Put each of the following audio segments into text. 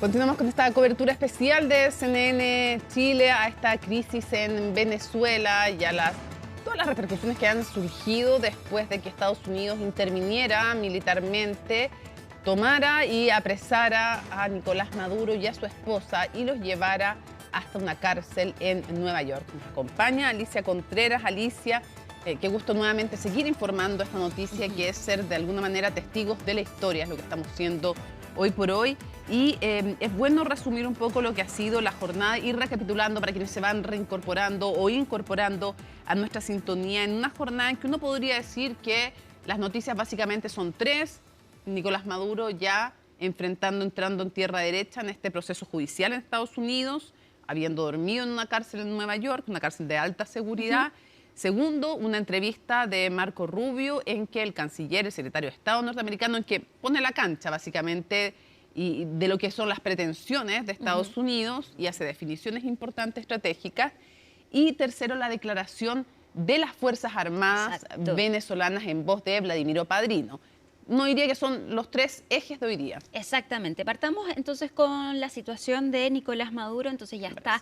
Continuamos con esta cobertura especial de CNN Chile a esta crisis en Venezuela y a todas las repercusiones que han surgido después de que Estados Unidos interviniera militarmente, tomara y apresara a Nicolás Maduro y a su esposa y los llevara hasta una cárcel en Nueva York. Nos acompaña Alicia Contreras. Alicia, qué gusto nuevamente seguir informando esta noticia que es ser de alguna manera testigos de la historia, es lo que estamos siendo hoy por hoy. Y es bueno resumir un poco lo que ha sido la jornada, ir recapitulando para quienes se van reincorporando o incorporando a nuestra sintonía en una jornada en que uno podría decir que las noticias básicamente son tres. Nicolás Maduro ya entrando en tierra derecha en este proceso judicial en Estados Unidos, habiendo dormido en una cárcel en Nueva York, una cárcel de alta seguridad. Segundo, una entrevista de Marco Rubio en que el canciller, el secretario de Estado norteamericano, en que pone la cancha básicamente y de lo que son las pretensiones de Estados Unidos y hace definiciones importantes, estratégicas. Y tercero, la declaración de las Fuerzas Armadas venezolanas en voz de Vladimiro Padrino. No diría que son los tres ejes de hoy día. Exactamente. Partamos entonces con la situación de Nicolás Maduro. Entonces ya está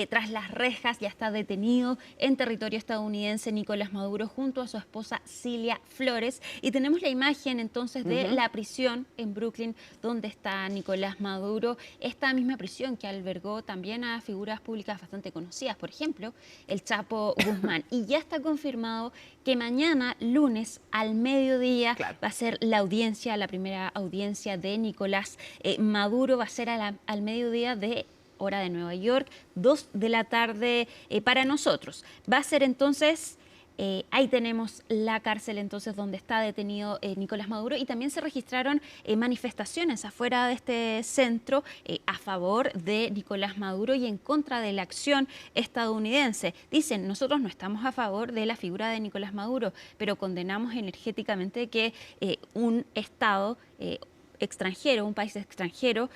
tras las rejas, ya está detenido en territorio estadounidense Nicolás Maduro junto a su esposa Cilia Flores. Y tenemos la imagen entonces de la prisión en Brooklyn donde está Nicolás Maduro. Esta misma prisión que albergó también a figuras públicas bastante conocidas, por ejemplo, el Chapo Guzmán. Y ya está confirmado que mañana, lunes, al mediodía, va a ser la audiencia, la primera audiencia de Nicolás Maduro. Va a ser al mediodía de hora de Nueva York, 2 de la tarde para nosotros. Va a ser entonces... ahí tenemos la cárcel entonces donde está detenido Nicolás Maduro y también se registraron manifestaciones afuera de este centro a favor de Nicolás Maduro y en contra de la acción estadounidense. Dicen, nosotros no estamos a favor de la figura de Nicolás Maduro, pero condenamos energéticamente que un Estado extranjero, un país extranjero,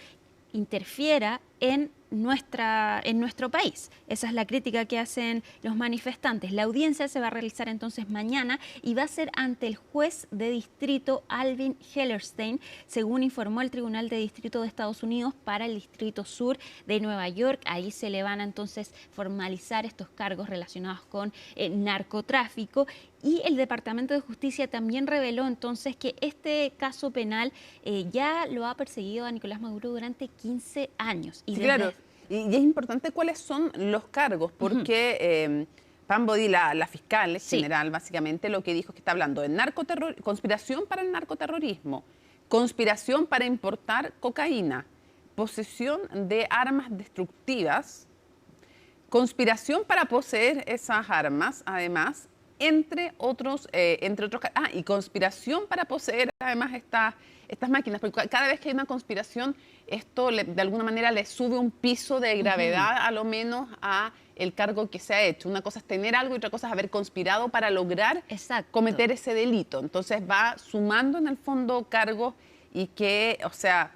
interfiera en nuestro país. Esa es la crítica que hacen los manifestantes. La audiencia se va a realizar entonces mañana y va a ser ante el juez de distrito Alvin Hellerstein, según informó el Tribunal de Distrito de Estados Unidos para el Distrito Sur de Nueva York. Ahí se le van a entonces formalizar estos cargos relacionados con narcotráfico. Y el Departamento de Justicia también reveló entonces que este caso penal ya lo ha perseguido a Nicolás Maduro durante 15 años. Y sí, claro. Y es importante cuáles son los cargos, porque Pam Bodí, la fiscal general, básicamente lo que dijo es que está hablando de conspiración para el narcoterrorismo, conspiración para importar cocaína, posesión de armas destructivas, conspiración para poseer esas armas, además, entre otros, y conspiración para poseer además estas máquinas, porque cada vez que hay una conspiración, esto de alguna manera le sube un piso de gravedad a lo menos a el cargo que se ha hecho. Una cosa es tener algo y otra cosa es haber conspirado para lograr cometer ese delito. Entonces va sumando en el fondo cargos y que, o sea,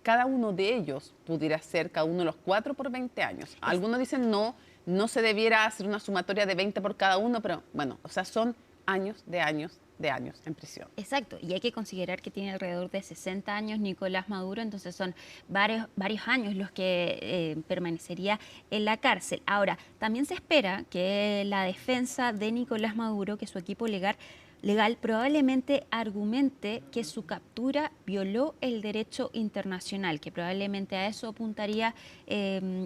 cada uno de ellos pudiera ser, cada uno de los 4 por 20 años. Algunos dicen no se debiera hacer una sumatoria de 20 por cada uno, pero bueno, o sea, son años en prisión. Exacto, y hay que considerar que tiene alrededor de 60 años Nicolás Maduro, entonces son varios años los que permanecería en la cárcel. Ahora, también se espera que la defensa de Nicolás Maduro, que su equipo legal probablemente argumente que su captura violó el derecho internacional, que probablemente a eso apuntaría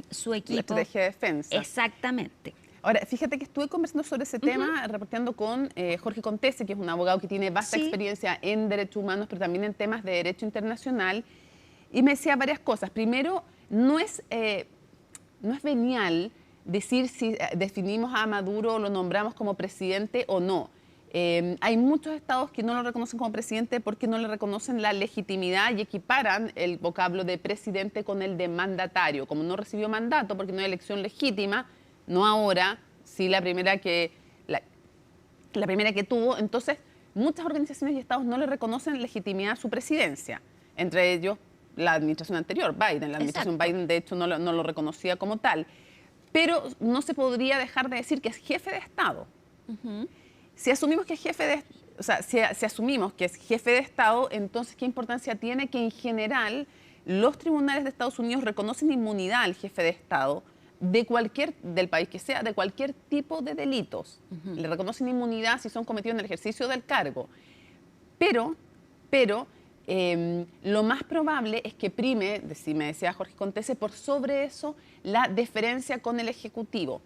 su equipo. La estrategia de defensa. Exactamente. Ahora, fíjate que estuve conversando sobre ese tema, reporteando con Jorge Contese, que es un abogado que tiene vasta experiencia en derechos humanos, pero también en temas de derecho internacional, y me decía varias cosas. Primero, no es venial decir si definimos a Maduro o lo nombramos como presidente o no. Hay muchos estados que no lo reconocen como presidente porque no le reconocen la legitimidad y equiparan el vocablo de presidente con el de mandatario. Como no recibió mandato porque no hay elección legítima, no ahora, sí la primera que tuvo, entonces muchas organizaciones y estados no le reconocen legitimidad a su presidencia, entre ellos la administración anterior, Biden. La administración Biden de hecho no lo reconocía como tal, pero no se podría dejar de decir que es jefe de Estado. Ujú. Si asumimos que es jefe de, o sea, si asumimos que es jefe de Estado, entonces ¿qué importancia tiene que en general los tribunales de Estados Unidos reconocen inmunidad al jefe de Estado del país que sea, de cualquier tipo de delitos? Le reconocen inmunidad si son cometidos en el ejercicio del cargo. Pero, pero, lo más probable es que prime, si me decía Jorge Contese, por sobre eso la deferencia con el Ejecutivo.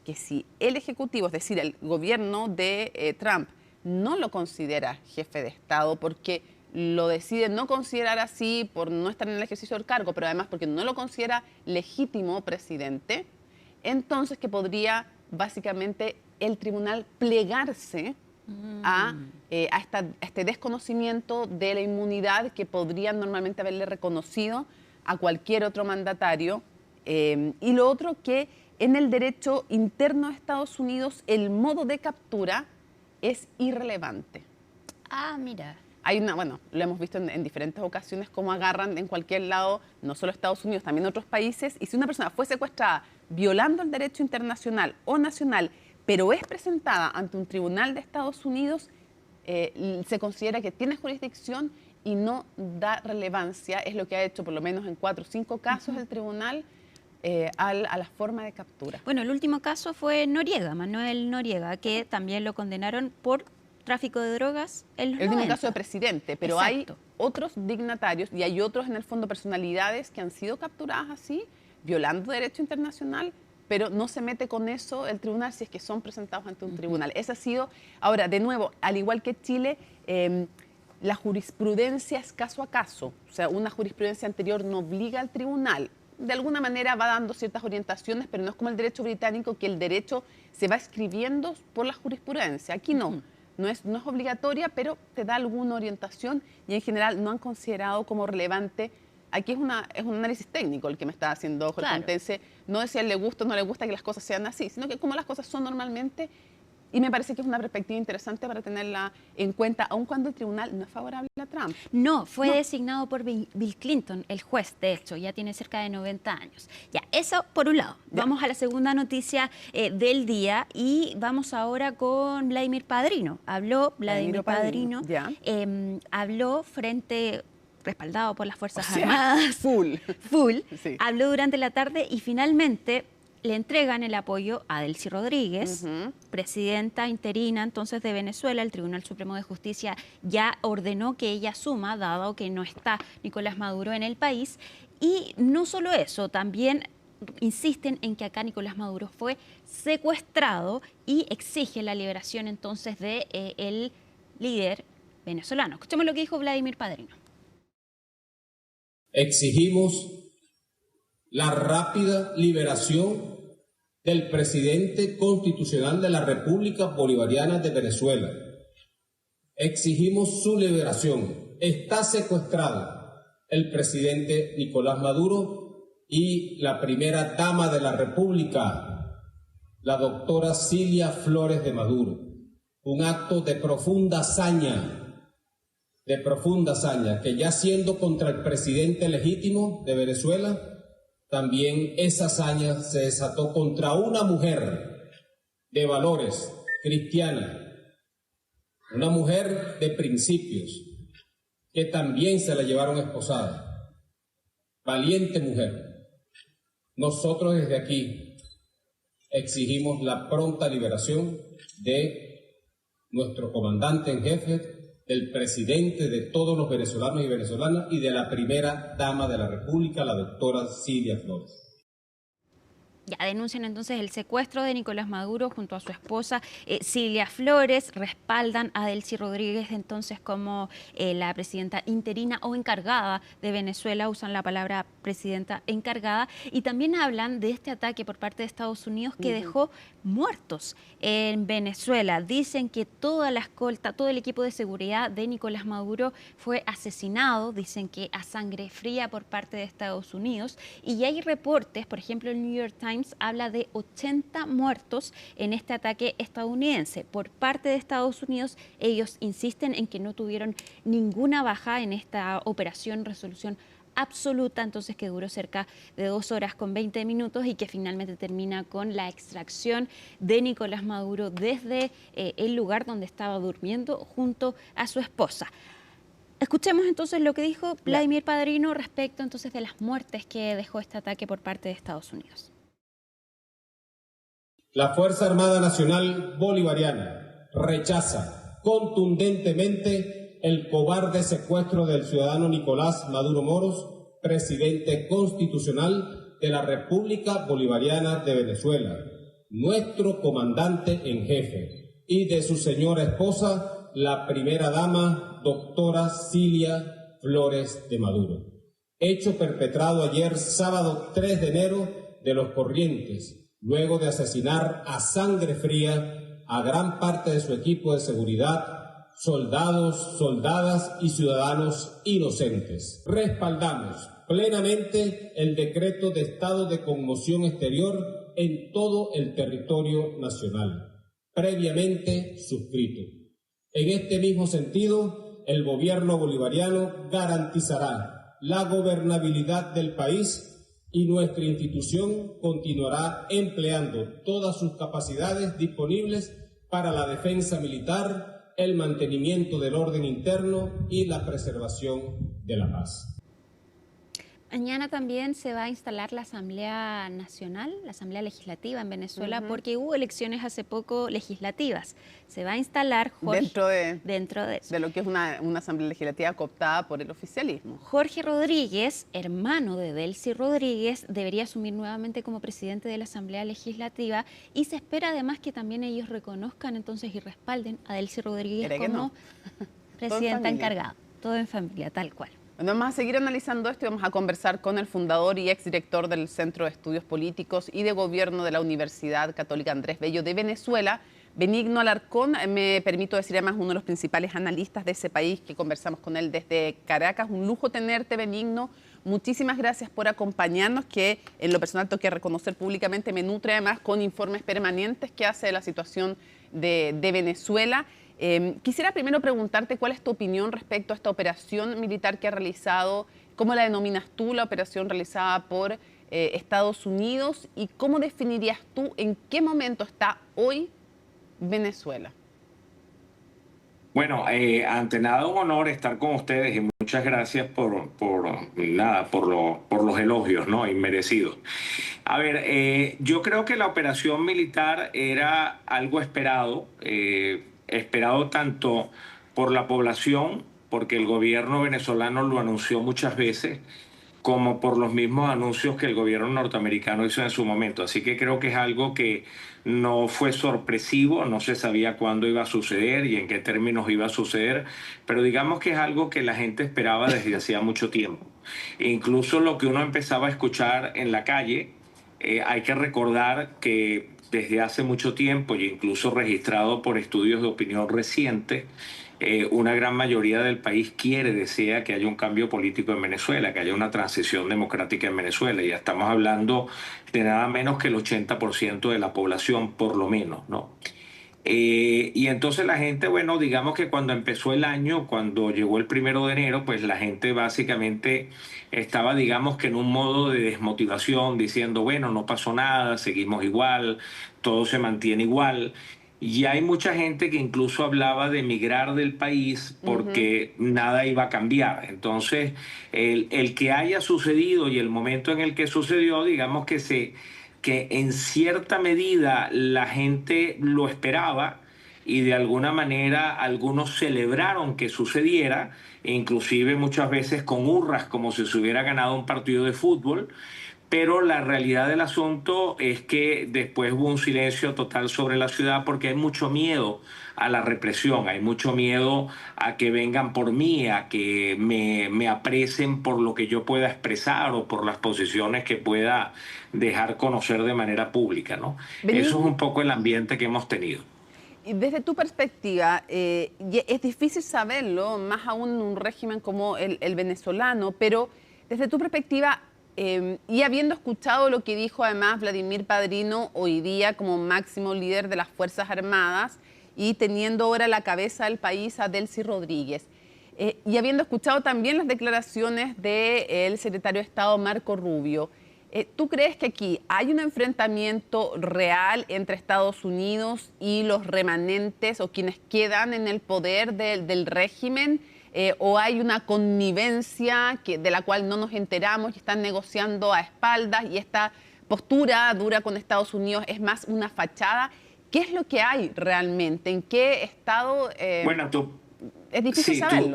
Que si el Ejecutivo, es decir, el gobierno de Trump, no lo considera jefe de Estado porque lo decide no considerar así por no estar en el ejercicio del cargo, pero además porque no lo considera legítimo presidente, entonces que podría básicamente el tribunal plegarse a este desconocimiento de la inmunidad que podrían normalmente haberle reconocido a cualquier otro mandatario. Y lo otro, que en el derecho interno de Estados Unidos el modo de captura es irrelevante. Ah, mira. Hay una, bueno, lo hemos visto en diferentes ocasiones, cómo agarran en cualquier lado, no solo Estados Unidos, también otros países, y si una persona fue secuestrada violando el derecho internacional o nacional, pero es presentada ante un tribunal de Estados Unidos, se considera que tiene jurisdicción y no da relevancia. Es lo que ha hecho por lo menos en 4 o 5 casos el tribunal a la forma de captura. Bueno, el último caso fue Noriega, Manuel Noriega, que también lo condenaron por tráfico de drogas en los El último 90. caso de presidente, pero Exacto. hay otros dignatarios y hay otros, en el fondo, personalidades que han sido capturadas así, violando derecho internacional, pero no se mete con eso el tribunal si es que son presentados ante un tribunal. Esa ha sido, ahora, de nuevo, al igual que Chile, la jurisprudencia es caso a caso. O sea, una jurisprudencia anterior no obliga al tribunal. De alguna manera va dando ciertas orientaciones, pero no es como el derecho británico, que el derecho se va escribiendo por la jurisprudencia. Aquí no. No es obligatoria, pero te da alguna orientación y en general no han considerado como relevante. Aquí es un análisis técnico el que me está haciendo Jorge Contense, no de si a él le gusta o no le gusta que las cosas sean así, sino que como las cosas son normalmente, y me parece que es una perspectiva interesante para tenerla en cuenta, aun cuando el tribunal no es favorable a Trump. No, fue designado por Bill Clinton, el juez, de hecho, ya tiene cerca de 90 años. Ya, eso por un lado. Ya. Vamos a la segunda noticia del día y vamos ahora con Vladimir Padrino. Habló Vladimir Padrino, habló respaldado por las Fuerzas Armadas. Full. Sí. Habló durante la tarde y finalmente le entregan el apoyo a Delcy Rodríguez, presidenta interina entonces de Venezuela. El Tribunal Supremo de Justicia ya ordenó que ella asuma, dado que no está Nicolás Maduro en el país. Y no solo eso, también insisten en que acá Nicolás Maduro fue secuestrado y exige la liberación entonces de el líder venezolano. Escuchemos lo que dijo Vladimir Padrino. Exigimos la rápida liberación del presidente constitucional de la República Bolivariana de Venezuela. Exigimos su liberación. Está secuestrado el presidente Nicolás Maduro y la primera dama de la República, la doctora Cilia Flores de Maduro. Un acto de profunda hazaña, que ya siendo contra el presidente legítimo de Venezuela, también esa hazaña se desató contra una mujer de valores, cristiana, una mujer de principios, que también se la llevaron esposada. Valiente mujer. Nosotros desde aquí exigimos la pronta liberación de nuestro comandante en jefe, del presidente de todos los venezolanos y venezolanas y de la primera dama de la República, la doctora Cilia Flores. Ya denuncian entonces el secuestro de Nicolás Maduro junto a su esposa Cilia Flores, respaldan a Delcy Rodríguez entonces como la presidenta interina o encargada de Venezuela, usan la palabra presidenta encargada, y también hablan de este ataque por parte de Estados Unidos que dejó muertos en Venezuela. Dicen que toda la escolta, todo el equipo de seguridad de Nicolás Maduro fue asesinado, dicen que a sangre fría por parte de Estados Unidos, y hay reportes, por ejemplo el New York Times habla de 80 muertos en este ataque estadounidense. Por parte de Estados Unidos, ellos insisten en que no tuvieron ninguna baja en esta operación Resolución absoluta, entonces que duró cerca de 2 horas con 20 minutos y que finalmente termina con la extracción de Nicolás Maduro desde el lugar donde estaba durmiendo junto a su esposa. Escuchemos entonces lo que dijo Vladimir Padrino respecto entonces de las muertes que dejó este ataque por parte de Estados Unidos. La Fuerza Armada Nacional Bolivariana rechaza contundentemente el cobarde secuestro del ciudadano Nicolás Maduro Moros, presidente constitucional de la República Bolivariana de Venezuela, nuestro comandante en jefe, y de su señora esposa, la primera dama, doctora Cilia Flores de Maduro. Hecho perpetrado ayer, sábado 3 de enero, de los Corrientes, luego de asesinar a sangre fría a gran parte de su equipo de seguridad, soldados, soldadas y ciudadanos inocentes. Respaldamos plenamente el decreto de estado de conmoción exterior en todo el territorio nacional, previamente suscrito. En este mismo sentido, el gobierno bolivariano garantizará la gobernabilidad del país y nuestra institución continuará empleando todas sus capacidades disponibles para la defensa militar, el mantenimiento del orden interno y la preservación de la paz. Mañana también se va a instalar la Asamblea Nacional, la Asamblea Legislativa en Venezuela, porque hubo elecciones hace poco legislativas. Se va a instalar dentro de lo que es una Asamblea Legislativa cooptada por el oficialismo. Jorge Rodríguez, hermano de Delcy Rodríguez, debería asumir nuevamente como presidente de la Asamblea Legislativa y se espera además que también ellos reconozcan entonces y respalden a Delcy Rodríguez como presidenta encargada. Todo en familia, tal cual. Bueno, vamos a seguir analizando esto y vamos a conversar con el fundador y exdirector del Centro de Estudios Políticos y de Gobierno de la Universidad Católica Andrés Bello de Venezuela, Benigno Alarcón. Me permito decir además uno de los principales analistas de ese país, que conversamos con él desde Caracas. Un lujo tenerte, Benigno. Muchísimas gracias por acompañarnos, que en lo personal tengo que reconocer públicamente, me nutre además con informes permanentes que hace de la situación de Venezuela. Quisiera primero preguntarte cuál es tu opinión respecto a esta operación militar que ha realizado, cómo la denominas tú, la operación realizada por Estados Unidos, y cómo definirías tú en qué momento está hoy Venezuela. Bueno, ante nada un honor estar con ustedes y muchas gracias por los elogios, ¿no? Inmerecidos. A ver, yo creo que la operación militar era algo esperado, esperado tanto por la población, porque el gobierno venezolano lo anunció muchas veces, como por los mismos anuncios que el gobierno norteamericano hizo en su momento. Así que creo que es algo que no fue sorpresivo, no se sabía cuándo iba a suceder y en qué términos iba a suceder, pero digamos que es algo que la gente esperaba desde hacía mucho tiempo. E incluso lo que uno empezaba a escuchar en la calle, hay que recordar que desde hace mucho tiempo, y incluso registrado por estudios de opinión recientes, una gran mayoría del país desea que haya un cambio político en Venezuela, que haya una transición democrática en Venezuela. Ya estamos hablando de nada menos que el 80% de la población, por lo menos, ¿no? Y entonces la gente, bueno, digamos que cuando empezó el año, cuando llegó el 1 de enero, pues la gente básicamente estaba, digamos que en un modo de desmotivación, diciendo, bueno, no pasó nada, seguimos igual, todo se mantiene igual. Y hay mucha gente que incluso hablaba de emigrar del país porque nada iba a cambiar. Entonces, el que haya sucedido y el momento en el que sucedió, digamos que en cierta medida la gente lo esperaba y de alguna manera algunos celebraron que sucediera, e inclusive muchas veces con hurras como si se hubiera ganado un partido de fútbol. Pero la realidad del asunto es que después hubo un silencio total sobre la ciudad porque hay mucho miedo a la represión, hay mucho miedo a que vengan por mí, a que me apresen por lo que yo pueda expresar o por las posiciones que pueda dejar conocer de manera pública, ¿no? Eso es un poco el ambiente que hemos tenido. Y desde tu perspectiva, es difícil saberlo, más aún en un régimen como el venezolano, pero desde tu perspectiva, y habiendo escuchado lo que dijo además Vladimir Padrino hoy día como máximo líder de las Fuerzas Armadas y teniendo ahora a la cabeza del país a Delcy Rodríguez, Y habiendo escuchado también las declaraciones del secretario de Estado Marco Rubio, ¿tú crees que aquí hay un enfrentamiento real entre Estados Unidos y los remanentes o quienes quedan en el poder del régimen? ¿O hay una connivencia de la cual no nos enteramos y están negociando a espaldas y esta postura dura con Estados Unidos es más una fachada? ¿Qué es lo que hay realmente? ¿En qué estado? Bueno, Es difícil sí, saberlo.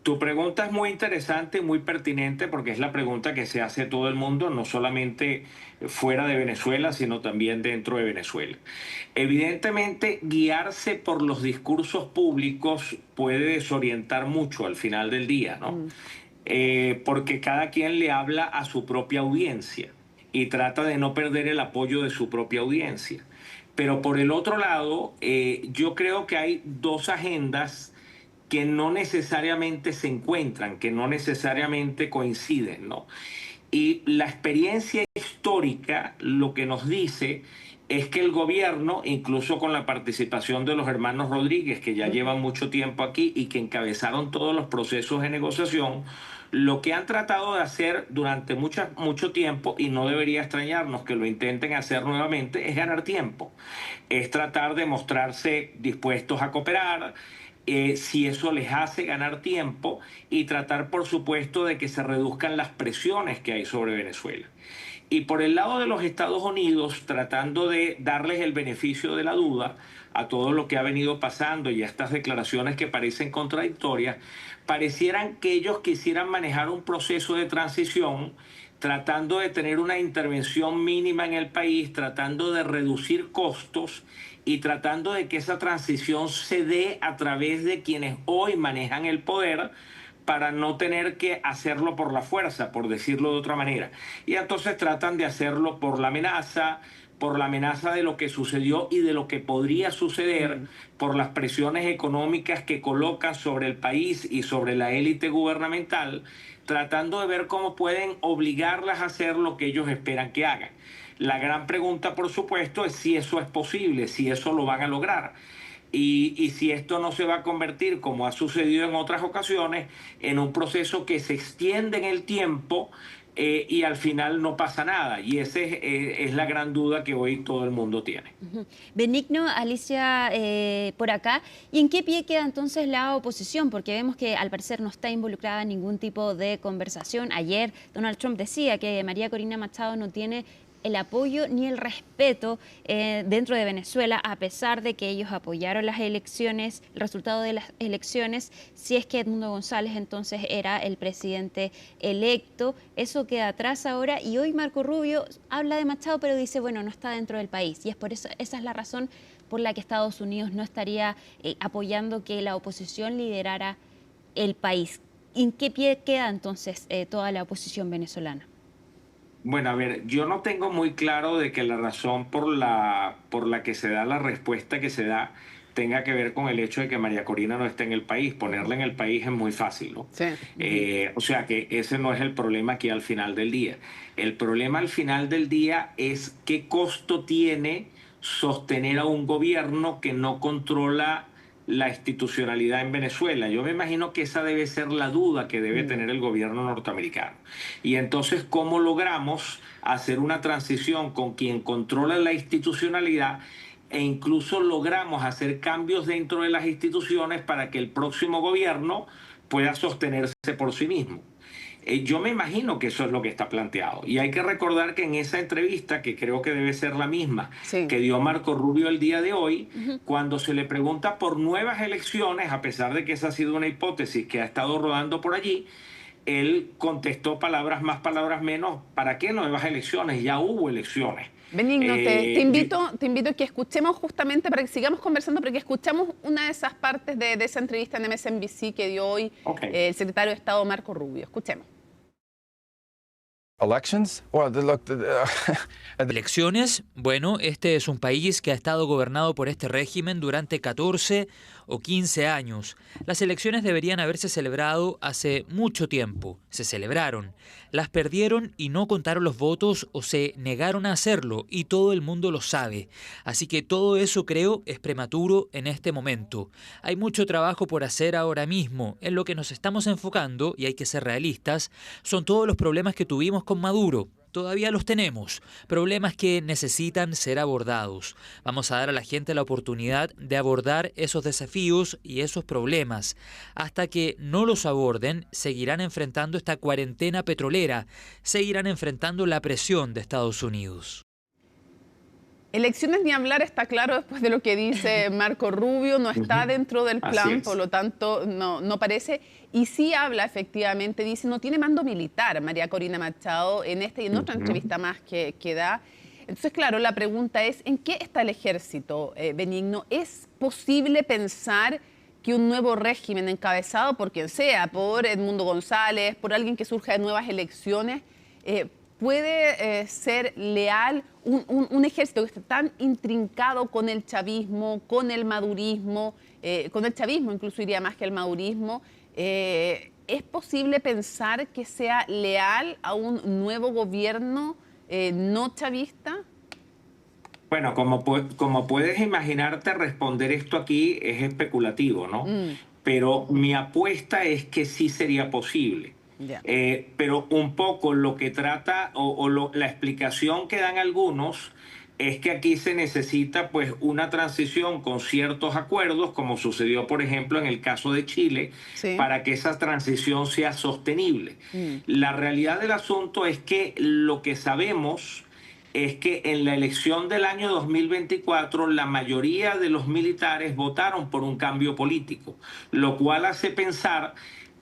tu pregunta es muy interesante y muy pertinente porque es la pregunta que se hace todo el mundo, no solamente fuera de Venezuela, sino también dentro de Venezuela. Evidentemente, guiarse por los discursos públicos puede desorientar mucho al final del día, ¿no? Porque cada quien le habla a su propia audiencia y trata de no perder el apoyo de su propia audiencia. Pero por el otro lado, yo creo que hay dos agendas que no necesariamente se encuentran, que no necesariamente coinciden, ¿no? Y la experiencia histórica lo que nos dice es que el gobierno, incluso con la participación de los hermanos Rodríguez, que ya llevan mucho tiempo aquí y que encabezaron todos los procesos de negociación, lo que han tratado de hacer durante mucho tiempo, y no debería extrañarnos que lo intenten hacer nuevamente, es ganar tiempo. Es tratar de mostrarse dispuestos a cooperar, si eso les hace ganar tiempo, y tratar, por supuesto, de que se reduzcan las presiones que hay sobre Venezuela. Y por el lado de los Estados Unidos, tratando de darles el beneficio de la duda a todo lo que ha venido pasando y a estas declaraciones que parecen contradictorias, parecieran que ellos quisieran manejar un proceso de transición tratando de tener una intervención mínima en el país, tratando de reducir costos y tratando de que esa transición se dé a través de quienes hoy manejan el poder, para no tener que hacerlo por la fuerza, por decirlo de otra manera. Y entonces tratan de hacerlo por la amenaza de lo que sucedió y de lo que podría suceder, por las presiones económicas que colocan sobre el país y sobre la élite gubernamental, tratando de ver cómo pueden obligarlas a hacer lo que ellos esperan que hagan. La gran pregunta, por supuesto, es si eso es posible, si eso lo van a lograr. Y si esto no se va a convertir, como ha sucedido en otras ocasiones, en un proceso que se extiende en el tiempo, y al final no pasa nada. Y esa es la gran duda que hoy todo el mundo tiene. Benigno, Alicia, por acá. ¿Y en qué pie queda entonces la oposición? Porque vemos que al parecer no está involucrada en ningún tipo de conversación. Ayer Donald Trump decía que María Corina Machado no tiene el apoyo ni el respeto dentro de Venezuela, a pesar de que ellos apoyaron las elecciones, el resultado de las elecciones, si es que Edmundo González entonces era el presidente electo. Eso queda atrás ahora, y hoy Marco Rubio habla de Machado, pero dice, bueno, no está dentro del país, y es por eso, esa es la razón por la que Estados Unidos no estaría apoyando que la oposición liderara el país. ¿En qué pie queda entonces toda la oposición venezolana? Bueno, a ver, yo no tengo muy claro de que la razón por la que se da la respuesta que se da tenga que ver con el hecho de que María Corina no esté en el país. Ponerla en el país es muy fácil, ¿no? Sí. O sea que ese no es el problema aquí al final del día. El problema al final del día es qué costo tiene sostener a un gobierno que no controla la institucionalidad en Venezuela. Yo me imagino que esa debe ser la duda que debe tener el gobierno norteamericano. Y entonces, ¿cómo logramos hacer una transición con quien controla la institucionalidad, e incluso logramos hacer cambios dentro de las instituciones para que el próximo gobierno pueda sostenerse por sí mismo? Yo me imagino que eso es lo que está planteado. Y hay que recordar que en esa entrevista, que creo que debe ser la misma que dio Marco Rubio el día de hoy, cuando se le pregunta por nuevas elecciones, a pesar de que esa ha sido una hipótesis que ha estado rodando por allí, él contestó palabras más, palabras menos. ¿Para qué nuevas elecciones? Ya hubo elecciones. Benigno, te invito a que escuchemos justamente, para que sigamos conversando, para que escuchemos una de esas partes de esa entrevista en MSNBC que dio hoy el secretario de Estado Marco Rubio. Escuchemos. Elections? Well, look, Elecciones, bueno, este es un país que ha estado gobernado por este régimen durante 14 o 15 años. Las elecciones deberían haberse celebrado hace mucho tiempo. Se celebraron, las perdieron y no contaron los votos o se negaron a hacerlo y todo el mundo lo sabe. Así que todo eso creo es prematuro en este momento. Hay mucho trabajo por hacer ahora mismo. En lo que nos estamos enfocando, y hay que ser realistas, son todos los problemas que tuvimos con Maduro. Todavía los tenemos, problemas que necesitan ser abordados. Vamos a dar a la gente la oportunidad de abordar esos desafíos y esos problemas. Hasta que no los aborden, seguirán enfrentando esta cuarentena petrolera, seguirán enfrentando la presión de Estados Unidos. Elecciones ni hablar, está claro después de lo que dice Marco Rubio, no está dentro del plan, por lo tanto no parece. Y sí habla efectivamente, dice, no tiene mando militar María Corina Machado en esta y en otra entrevista más que da. Entonces, claro, la pregunta es, ¿en qué está el ejército, Benigno? ¿Es posible pensar que un nuevo régimen encabezado por quien sea, por Edmundo González, por alguien que surja de nuevas elecciones, puede ser leal, un ejército que está tan intrincado con el chavismo, con el madurismo, con el chavismo incluso iría más que el madurismo? ¿Es posible pensar que sea leal a un nuevo gobierno no chavista? Bueno, como puedes imaginarte, responder esto aquí es especulativo, ¿no? Pero mi apuesta es que sí sería posible. Yeah. Pero un poco lo que trata la explicación que dan algunos es que aquí se necesita pues una transición con ciertos acuerdos, como sucedió por ejemplo en el caso de Chile, sí, para que esa transición sea sostenible. La realidad del asunto es que lo que sabemos es que en la elección del año 2024 la mayoría de los militares votaron por un cambio político, lo cual hace pensar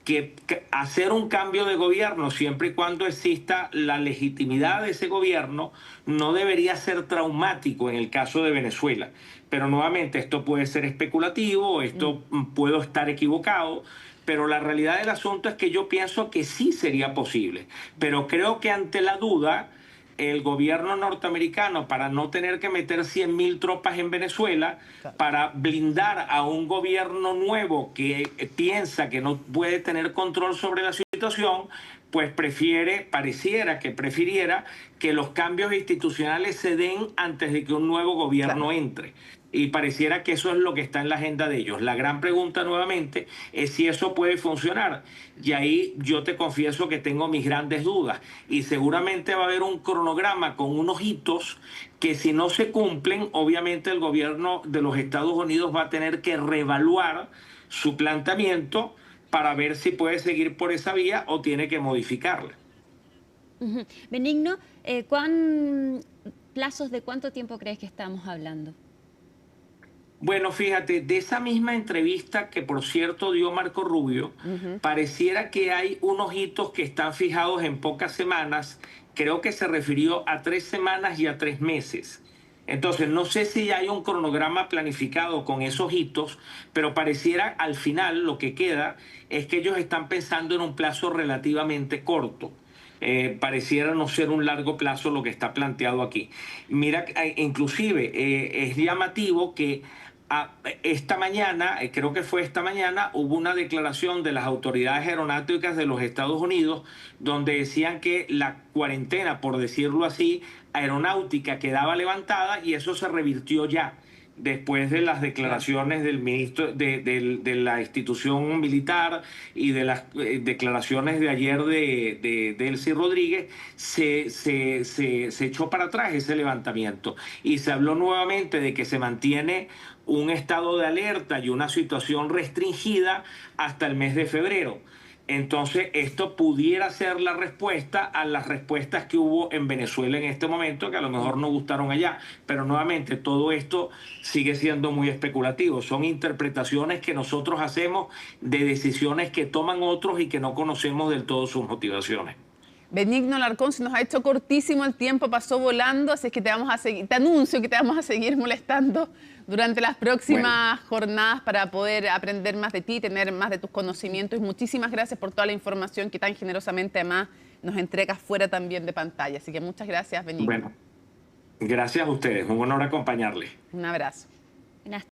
que hacer un cambio de gobierno, siempre y cuando exista la legitimidad de ese gobierno, no debería ser traumático en el caso de Venezuela. Pero nuevamente, esto puede ser especulativo, esto puedo estar equivocado, pero la realidad del asunto es que yo pienso que sí sería posible. Pero creo que ante la duda, el gobierno norteamericano, para no tener que meter 100.000 tropas en Venezuela, para blindar a un gobierno nuevo que piensa que no puede tener control sobre la situación, pues pareciera que prefiriera que los cambios institucionales se den antes de que un nuevo gobierno entre. Y pareciera que eso es lo que está en la agenda de ellos. La gran pregunta nuevamente es si eso puede funcionar. Y ahí yo te confieso que tengo mis grandes dudas. Y seguramente va a haber un cronograma con unos hitos que si no se cumplen, obviamente el gobierno de los Estados Unidos va a tener que reevaluar su planteamiento para ver si puede seguir por esa vía o tiene que modificarla. Benigno, ¿plazos de cuánto tiempo crees que estamos hablando? Bueno, fíjate, de esa misma entrevista que por cierto dio Marco Rubio, pareciera que hay unos hitos que están fijados en pocas semanas. Creo que se refirió a 3 semanas y a 3 meses. Entonces, no sé si hay un cronograma planificado con esos hitos, pero pareciera al final lo que queda es que ellos están pensando en un plazo relativamente corto. Pareciera no ser un largo plazo lo que está planteado aquí. Mira, inclusive es llamativo que esta mañana, creo que fue esta mañana, hubo una declaración de las autoridades aeronáuticas de los Estados Unidos donde decían que la cuarentena, por decirlo así, aeronáutica quedaba levantada y eso se revirtió ya después de las declaraciones del ministro de la institución militar y de las declaraciones de ayer de Delcy Rodríguez, se echó para atrás ese levantamiento y se habló nuevamente de que se mantiene un estado de alerta y una situación restringida hasta el mes de febrero. Entonces, esto pudiera ser la respuesta a las respuestas que hubo en Venezuela en este momento, que a lo mejor no gustaron allá. Pero nuevamente, todo esto sigue siendo muy especulativo. Son interpretaciones que nosotros hacemos de decisiones que toman otros y que no conocemos del todo sus motivaciones. Benigno Alarcón, se nos ha hecho cortísimo el tiempo, pasó volando, así que te anuncio que te vamos a seguir molestando durante las próximas jornadas para poder aprender más de ti, tener más de tus conocimientos. Y muchísimas gracias por toda la información que tan generosamente además nos entregas fuera también de pantalla. Así que muchas gracias, Benigno. Bueno, gracias a ustedes. Un honor acompañarles. Un abrazo.